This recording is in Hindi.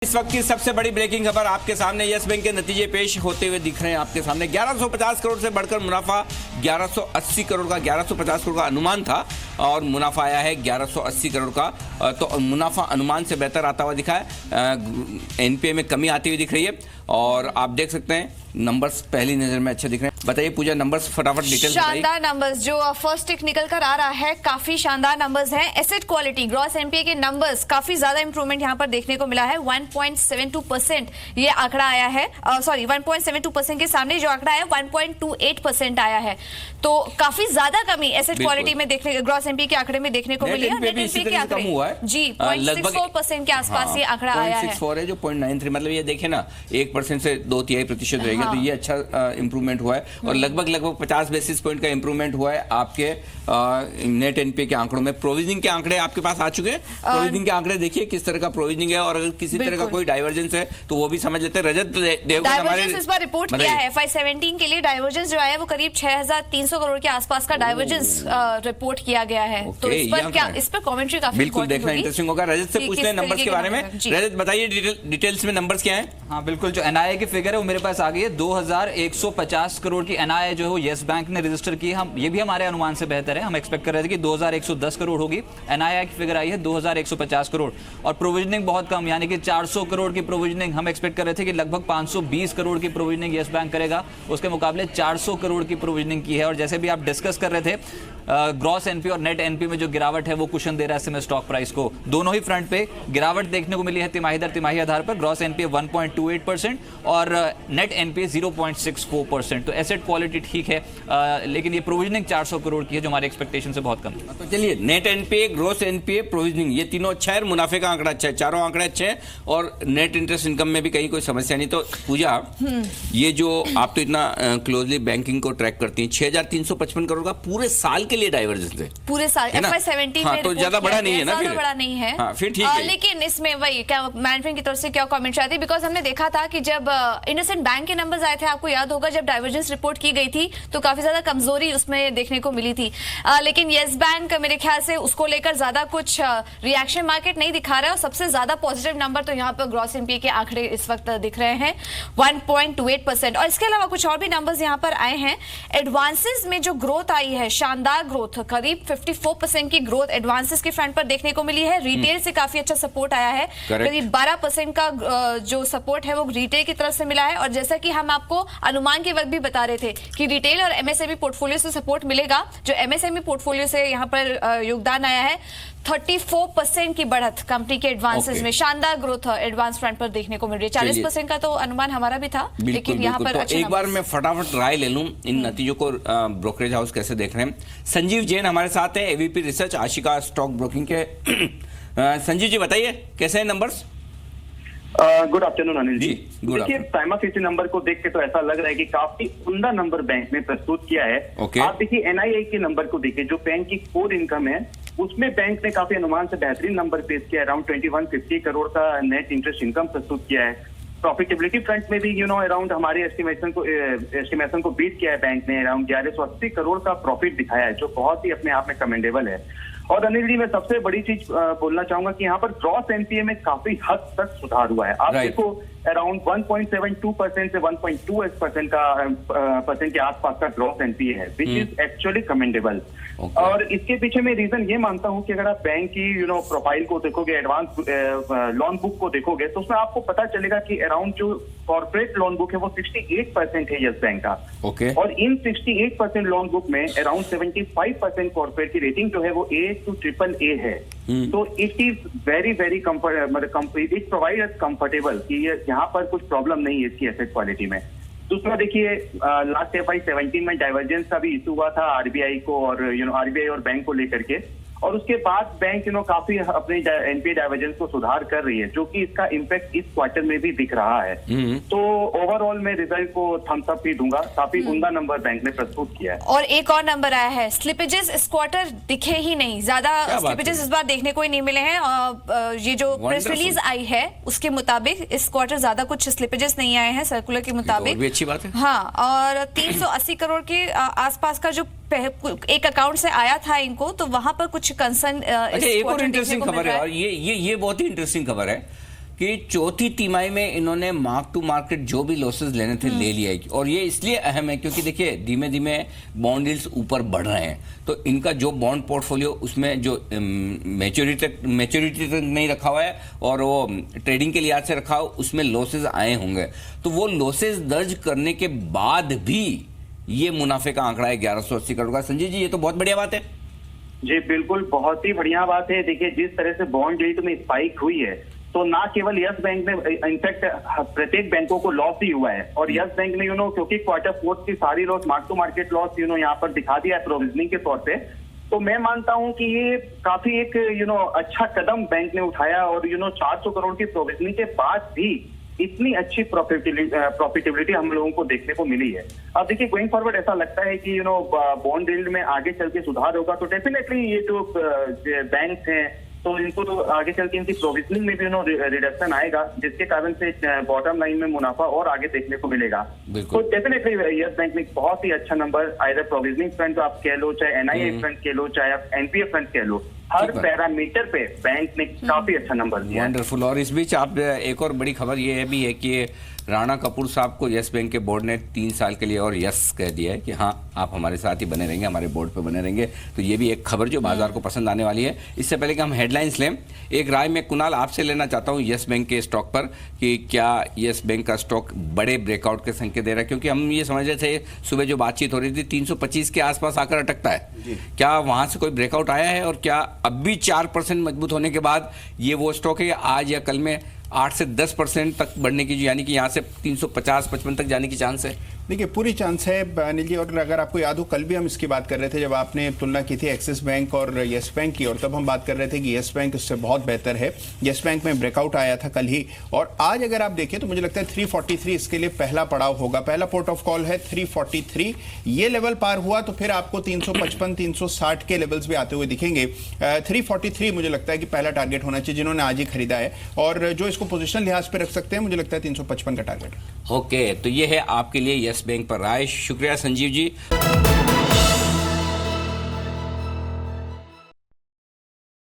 इस वक्त की सबसे बड़ी ब्रेकिंग खबर आपके सामने। यस बैंक के नतीजे पेश होते हुए दिख रहे हैं आपके सामने। 1150 करोड़ से बढ़कर मुनाफा 1180 करोड़ का, 1150 करोड़ का अनुमान था और मुनाफा आया है 1180 करोड़ का। तो मुनाफा अनुमान से बेहतर आता हुआ दिखा है। एनपीए में कमी आती हुई दिख रही है और आप देख सकते हैं नंबर्स पहली नजर में अच्छे दिख रहे हैं। बताइए पूजा, नंबर्स फटाफट डिटेल्स बताइए। शानदार नंबर्स जो फर्स्ट टिक निकल कर आ रहा है, काफी शानदार नंबर्स हैं। एसेट क्वालिटी, ग्रॉस एनपीए के नंबर्स काफी ज्यादा इंप्रूवमेंट यहां पर देखने को मिला है। 1.72% ये आंकड़ा आया है, 1.72% के सामने जो आंकड़ा है 1.28% आया है। तो काफी ज्यादा कमी एसेट क्वालिटी में देखने, ग्रॉस एनपीए के आंकड़े में देखने को मिली है। नेट एनपीए के आंकड़े जी 0.64% के आसपास ये आंकड़ा आया है। 0.64 है जो 0.93, मतलब ये देखे ना 1% से 2.3% रहेगा। तो ये अच्छा इंप्रूवमेंट हुआ है और लगभग 50 बेसिस पॉइंट का इंप्रूवमेंट हुआ है आपके नेट एनपीए के आंकड़ों में। प्रोविजनिंग के आंकड़े आपके पास आ चुके हैं। प्रोविजनिंग के आंकड़े देखिए किस तरह का प्रोविजनिंग है और अगर किसी तरह का कोई डाइवर्जेंस है तो वो भी समझ लेते हैं। रजत देवगन हमारे इस बार रिपोर्ट किया है FY17 के लिए। डाइवर्जेंस जो है वो करीब 6300 करोड़ के आसपास का डाइवर्जेंस रिपोर्ट किया गया है। तो इस पर क्या, इस पर कमेंट्री काफी बिल्कुल देखना इंटरेस्टिंग होगा। रजत से पूछते हैं नंबर्स के बारे में। रजत बताइए डिटेल्स में नंबर्स क्या है। हाँ बिल्कुल, जो एनआईए की फिगर है वो मेरे पास आ गई है। 2150 करोड़ की एनआईए जो है येस बैंक ने रजिस्टर की। हम ये भी हमारे अनुमान से बेहतर है। हम एक्सपेक्ट कर रहे थे कि 2110 करोड़ होगी। एनआईए की फिगर आई है 2150 करोड़ और प्रोविजनिंग बहुत कम, यानी कि 400 करोड़ की प्रोविजनिंग। हम एक्सपेक्ट कर रहे थे कि लगभग 520 करोड़ की प्रोविजनिंग येस बैंक करेगा, उसके मुकाबले 400 करोड़ की प्रोविजनिंग की है। और जैसे भी आप डिस्कस कर रहे थे, ग्रॉस एनपी और नेट एनपी में जो गिरावट है वो कुशन दे रहा है एसएमएस स्टॉक प्राइस को। दोनों ही फ्रंट पे गिरावट देखने को मिली है तिमाही दर तिमाही आधार पर। ग्रॉस एनपीए 1.28% और नेट एनपीए 0.64%। तो एसेट क्वालिटी ठीक है, लेकिन ये प्रोविजनिंग 400 करोड़ की है जो हमारे एक्सपेक्टेशन से बहुत कम है। तो चलिए, net NPA, gross NPA, provisioning, ये तीनों अच्छा है। मुनाफे का आंकड़ा अच्छा है, चारों आंकड़े अच्छे हैं और नेट इंटरेस्ट इनकम में भी कहीं कोई समस्या नहीं। तो पूजा, ये जो आप तो इतना क्लोजली बैंकिंग को ट्रैक करती हैं, 6355 करोड़ का पूरे साल के लिए डाइवर्जेंस है। पूरे साल FY17 में तो ज्यादा बड़ा नहीं है ना, ज्यादा बड़ा नहीं है। हाँ, फिर ठीक है। लेकिन इसमें वही क्या मैनेजमेंट की तरफ से क्या कमेंट आती है, बिकॉज हमने देखा था कि जब इंडसइंड बैंक के नंबर्स आए थे, आपको याद होगा जब डाइवर्जेंस रिपोर्ट की गई थी तो काफी ज्यादा कमजोरी उसमें देखने को मिली थी। लेकिन येस बैंक मेरे ख्याल से उसको लेकर ज्यादा कुछ रिएक्शन मार्केट नहीं दिखा रहा है। और सबसे ज्यादा पॉजिटिव नंबर तो यहाँ पर ग्रॉस एनपीए के आंकड़े इस वक्त दिख रहे हैं 1.28%। और इसके अलावा कुछ और भी नंबर्स यहाँ पर आए हैं। एडवांसेस में जो ग्रोथ आई है, शानदार ग्रोथ, करीब 54% की ग्रोथ एडवांसेस के फ्रंट पर देखने को मिली है। रिटेल से काफी अच्छा सपोर्ट आया है, करीब 12% का जो सपोर्ट है वो रिटेल की तरफ से मिला है। और जैसा कि हम आपको अनुमान के वक्त भी बता रहे थे कि रिटेल और एमएसएमई पोर्टफोलियो से सपोर्ट मिलेगा। जो एमएसएमई पोर्टफोलियो से यहाँ पर योगदान आया है, 34% की बढ़त कंपनी के एडवांसेस में। शानदार ग्रोथ एडवांस फ्रंट पर देखने को मिल रही है। 40% का तो अनुमान हमारा भी था, लेकिन यहाँ पर तो एक बार मैं फटाफट राय ले लूं इन नतीजों को। ब्रोकरेज हाउस कैसे देख रहे हैं? संजीव जैन हमारे साथ है, AVP research, Ashika stock broking के। संजीव जी बताइए कैसे हैं numbers? Good afternoon Anil ji. देखिए, प्राइमाफेसी नंबर को देख के तो ऐसा लग रहा है कि काफी उम्दा नंबर बैंक ने प्रस्तुत किया है। आप देखिए एनआईआई के नंबर को देखिए, जो बैंक की कोर इनकम है उसमें बैंक ने काफी अनुमान से बेहतरीन नंबर पेश किया है। अराउंड 2150 करोड़ का नेट इंटरेस्ट इनकम प्रस्तुत किया है। प्रॉफिटेबिलिटी फ्रंट में भी अराउंड हमारे एस्टिमेशन को बीट किया है बैंक ने। अराउंड 1180 करोड़ का प्रॉफिट दिखाया है, जो बहुत ही अपने आप में कमेंडेबल है। और अनिल जी, मैं सबसे बड़ी चीज बोलना चाहूंगा कि यहाँ पर ग्रॉस एनपीए में काफी हद तक सुधार हुआ है। आप देखो अराउंड 1.72% से 1.28% के आसपास का ग्रॉस एनपीए है, विच इज एक्चुअली कमेंडेबल। और इसके पीछे मैं रीजन ये मानता हूं कि अगर आप बैंक की प्रोफाइल को देखोगे, एडवांस लोन बुक को देखोगे, तो उसमें आपको पता चलेगा कि अराउंड जो कॉर्पोरेट लोन बुक है वो 68% है येस बैंक का। और इन 68% लोन बुक में अराउंड 75% कॉर्पोरेट की रेटिंग जो है वो A to AAA है। तो it is very very it provide comfortable कि यहाँ पर कुछ प्रॉब्लम नहीं है इसकी एसेट क्वालिटी में। दूसरा देखिए, लास्ट FY17 में डाइवर्जेंस का भी इशू हुआ था आरबीआई को और आरबीआई और बैंक को लेकर के। और उसके बाद बैंक काफी अपने एनपीए डाइवर्जेंस को सुधार कर रही है, जो कि इसका इम्पैक्ट इस क्वार्टर में भी दिख रहा है। तो ओवरऑल मैं रिजल्ट को थम्स अप ही दूंगा। काफी उम्दा नंबर बैंक ने प्रस्तुत किया है। और एक और नंबर आया है, स्लिपेजेस इस क्वार्टर दिखे ही नहीं, ज्यादा स्लिपेजेस इस बार देखने को ही नहीं मिले हैं। और ये जो प्रेस रिलीज आई है उसके मुताबिक इस क्वार्टर ज्यादा कुछ स्लिपेजेस नहीं आए हैं, सर्कुलर के मुताबिक। भी अच्छी बात है। हाँ, और 380 करोड़ के आसपास का जो एक अकाउंट से आया था इनको, तो वहां पर कुछ कंसर्न। अच्छा, एक और इंटरेस्टिंग खबर है, और ये बहुत ही इंटरेस्टिंग खबर है कि चौथी तिमाही में इन्होंने मार्क टू मार्केट जो भी लॉसेस लेने थे ले लिया है। और ये इसलिए अहम है क्योंकि देखिए धीमे धीमे बॉन्ड यील्ड्स ऊपर बढ़ रहे हैं, तो इनका जो बॉन्ड पोर्टफोलियो उसमें जो मैच्योरिटी तक नहीं रखा हुआ है और वो ट्रेडिंग के लिहाज से रखा हो, उसमें लॉसेज आए होंगे। तो वो लॉसेज दर्ज करने के बाद भी ये मुनाफे का आंकड़ा है 1180 करोड़ का। संजय जी, ये तो बहुत बढ़िया बात है। जी बिल्कुल, बहुत ही बढ़िया बात है। देखिए जिस तरह से बॉन्ड यील्ड में स्पाइक हुई है, तो ना केवल यस बैंक में, इनफैक्ट प्रत्येक बैंकों को लॉस ही हुआ है। और यस बैंक ने क्योंकि क्वार्टर फोर्थ की सारी loss, mark to market loss यहाँ पर दिखा दिया है प्रोविजनिंग के तौर पे। तो मैं मानता हूं कि ये काफी एक अच्छा कदम बैंक ने उठाया। और 400 करोड़ की प्रोविजनिंग के बाद भी इतनी अच्छी प्रॉफिटेबिलिटी हम लोगों को देखने को मिली है। अब देखिए गोइंग फॉरवर्ड ऐसा लगता है कि बॉन्ड यील्ड में आगे चल के सुधार होगा, तो डेफिनेटली ये जो बैंक हैं तो इनको तो आगे चल के इनकी प्रोविजनिंग में भी रिडक्शन आएगा, जिसके कारण से बॉटम लाइन में मुनाफा और आगे देखने को मिलेगा। तो डेफिनेटली यस बैंक ने बहुत ही अच्छा नंबर, आइदर प्रोविजनिंग फ्रंट आप कह लो, चाहे एनआईए फ्रंट कह लो, चाहे आप एनपीए फ्रंट कह लो, हर पैरामीटर पे बैंक ने काफी अच्छा नंबर दिया। वंडरफुल। और इस बीच आप एक और बड़ी खबर ये भी है कि राणा कपूर साहब को यस बैंक के बोर्ड ने 3 साल के लिए और यस कह दिया है कि हाँ आप हमारे साथ ही बने रहेंगे, हमारे बोर्ड पे बने रहेंगे। तो ये भी एक खबर जो बाजार को पसंद आने वाली है। इससे पहले कि हम हेडलाइंस लें, एक राय मैं कुणाल आपसे लेना चाहता हूँ यस बैंक के स्टॉक पर कि क्या यस बैंक का स्टॉक बड़े ब्रेकआउट के संकेत दे रहा है? क्योंकि हम ये समझ रहे थे सुबह जो बातचीत हो रही थी 325 के आसपास आकर अटकता है, क्या वहां से कोई ब्रेकआउट आया है? और क्या अब भी 4% मजबूत होने के बाद ये वो स्टॉक है आज या कल में 8 से 10% तक बढ़ने की, यानी कि यहाँ से 350-55 तक जाने की चांस है? देखिए पूरी चांस है अनिल जी। और अगर आपको याद हो कल भी हम इसकी बात कर रहे थे जब आपने तुलना की थी एक्सिस बैंक और यस बैंक की, और तब हम बात कर रहे थे कि यस बैंक इससे बहुत बेहतर है। यस बैंक में ब्रेकआउट आया था कल ही, और आज अगर आप देखें तो मुझे लगता है 343 इसके लिए पहला पड़ाव होगा, पहला पोर्ट ऑफ कॉल है 343। ये लेवल पार हुआ तो फिर आपको 355-360 के लेवल्स भी आते हुए दिखेंगे। 343 मुझे लगता है कि पहला टारगेट होना चाहिए जिन्होंने आज ही खरीदा है, और जो इसको पोजिशन लिहाज पे रख सकते हैं मुझे लगता है 355 का टारगेट। ओके, तो ये है आपके लिए यस बैंक पर राय। शुक्रिया संजीव जी।